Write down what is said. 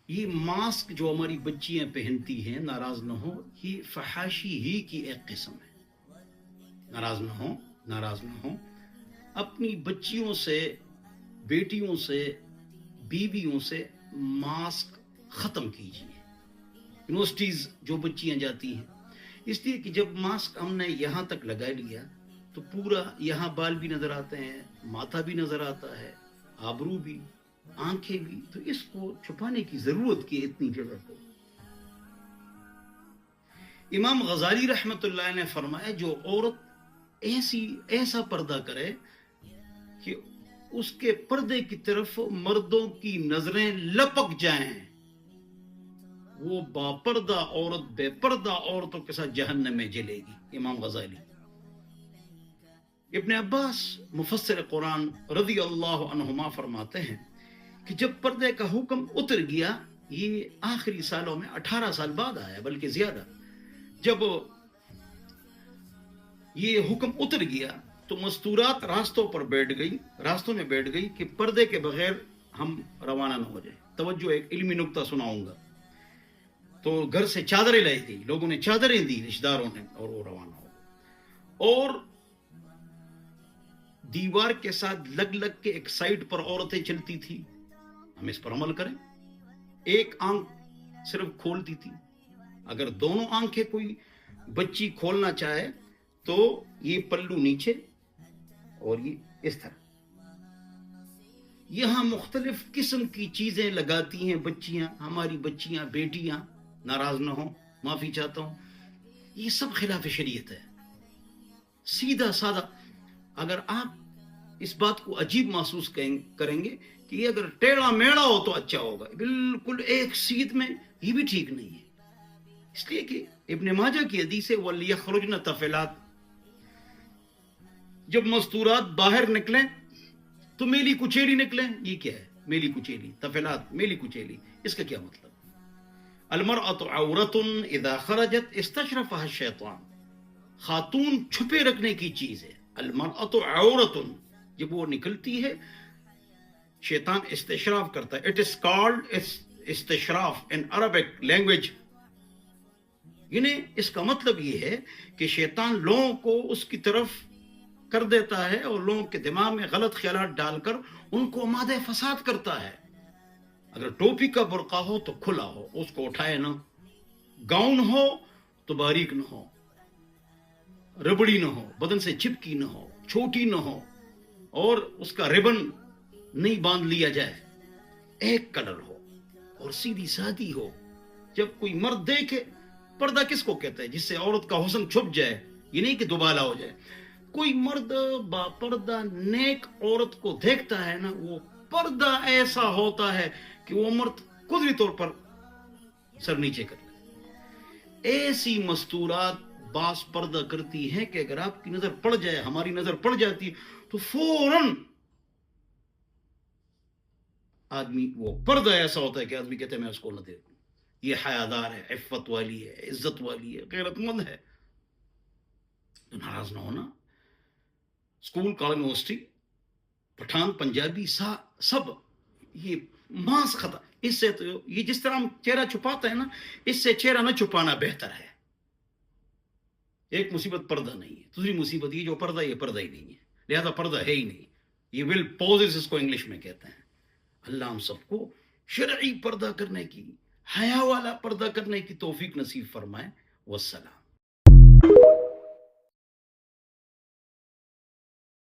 یہ ماسک جو ہماری بچیاں پہنتی ہیں، ناراض نہ ہو، یہ فحاشی ہی کی ایک قسم ہے. ناراض نہ ہو، ناراض نہ ہو. اپنی بچیوں سے، بیٹیوں سے، بیویوں سے ماسک ختم کیجیے. یونیورسٹیز جو بچیاں جاتی ہیں، اس لیے کہ جب ماسک ہم نے یہاں تک لگا لیا تو پورا یہاں بال بھی نظر آتے ہیں، ماتھا بھی نظر آتا ہے، آبرو بھی، آنکھیں بھی، تو اس کو چھپانے کی ضرورت کی اتنی جگہ کو. امام غزالی رحمت اللہ نے فرمایا جو عورت ایسا پردہ کرے کہ اس کے پردے کی طرف مردوں کی نظریں لپک جائیں، وہ باپردہ عورت بے پردہ عورتوں کے ساتھ جہنم میں جلے گی. امام غزالی. ابن عباس مفسر قرآن رضی اللہ عنہما فرماتے ہیں کہ جب پردے کا حکم اتر گیا، یہ آخری سالوں میں 18 سال بعد آیا بلکہ زیادہ، جب یہ حکم اتر گیا تو مستورات راستوں میں بیٹھ گئی کہ پردے کے بغیر ہم روانہ نہ ہو جائیں. توجہ، ایک علمی نکتہ سناؤں گا. تو گھر سے چادریں لائی گئی، لوگوں نے چادریں دی رشتہ داروں نے، اور وہ روانہ ہو گئے. اور دیوار کے ساتھ لگ کے ایک سائٹ پر عورتیں چلتی تھی. ہم اس پر عمل کریں. ایک آنکھ صرف کھولتی تھی. اگر دونوں آنکھیں کوئی بچی کھولنا چاہے تو یہ پلو نیچے اور یہ اس طرح. یہاں مختلف قسم کی چیزیں لگاتی ہیں بچیاں، ہماری بچیاں، بیٹیاں. ناراض نہ ہوں، معافی چاہتا ہوں. یہ سب خلاف شریعت ہے. سیدھا سادہ. اگر آپ اس بات کو عجیب محسوس کریں گے کہ یہ اگر ٹیڑھا میڑا ہو تو اچھا ہوگا، بالکل ایک سیدھ میں، یہ بھی ٹھیک نہیں ہے. اس لیے کہ ابن ماجہ کی حدیث ہے وَلْيَخْرُجْنَ تَفِلَاتٍ، جب مستورات باہر نکلیں تو میلی کچیلی نکلیں. یہ کیا ہے میلی کچیلی؟ تفلات، میلی کچیلی، اس کا کیا مطلب؟ المرأة عورة اذا خرجت استشرفها الشیطان. خاتون چھپے رکھنے کی چیز ہے. المرأة عورة، جب وہ نکلتی ہے شیطان استشراف کرتا ہے. اٹ از کالڈ استشراف ان عربک لینگویج. یعنی اس کا مطلب یہ ہے کہ شیطان لوگوں کو اس کی طرف کر دیتا ہے اور لوگوں کے دماغ میں غلط خیالات ڈال کر ان کو مادہ فساد کرتا ہے. اگر ٹوپی کا برقع ہو تو کھلا ہو، اس کو اٹھائے نہ. گاؤن ہو تو باریک نہ ہو، ربڑی نہ ہو، بدن سے چپکی نہ ہو، چھوٹی نہ ہو، اور اس کا ربن نہیں باندھ لیا جائے. ایک کلر ہو اور سیدھی سادی ہو. جب کوئی مرد دیکھے، پردہ کس کو کہتا ہے؟ جس سے عورت کا حسن چھپ جائے، یہ نہیں کہ دوبالا ہو جائے. کوئی مرد با پردہ نیک عورت کو دیکھتا ہے نا، وہ پردہ ایسا ہوتا ہے کہ وہ مرد قدرتی طور پر سر نیچے کر لے. ایسی مستورات باس پردہ کرتی ہیں کہ اگر آپ کی نظر پڑ جائے، ہماری نظر پڑ جاتی تو فوراً آدمی، وہ پردہ ایسا ہوتا ہے کہ آدمی کہتے ہیں میں اس کو نہ دیکھوں. یہ حیادار ہے، عفت والی ہے، عزت والی ہے، غیرت مند ہے. تو ناراض نہ ہونا. School, college, university, Pathan, Punjabi, سب یہ ماسک خطا. اس سے تو یہ جس طرح ہم چہرہ چھپاتے ہیں نا، اس سے چہرہ نہ چھپانا بہتر ہے. ایک مصیبت پردہ نہیں ہے، دوسری مصیبت یہ جو پردہ، یہ پردہ ہی نہیں ہے، لہذا پردہ ہے ہی نہیں. یہ ول پوزز اس کو انگلش میں کہتے ہیں. اللہ ہم سب کو شرعی پردہ کرنے کی، حیا والا پردہ کرنے کی توفیق نصیب فرمائے. والسلام.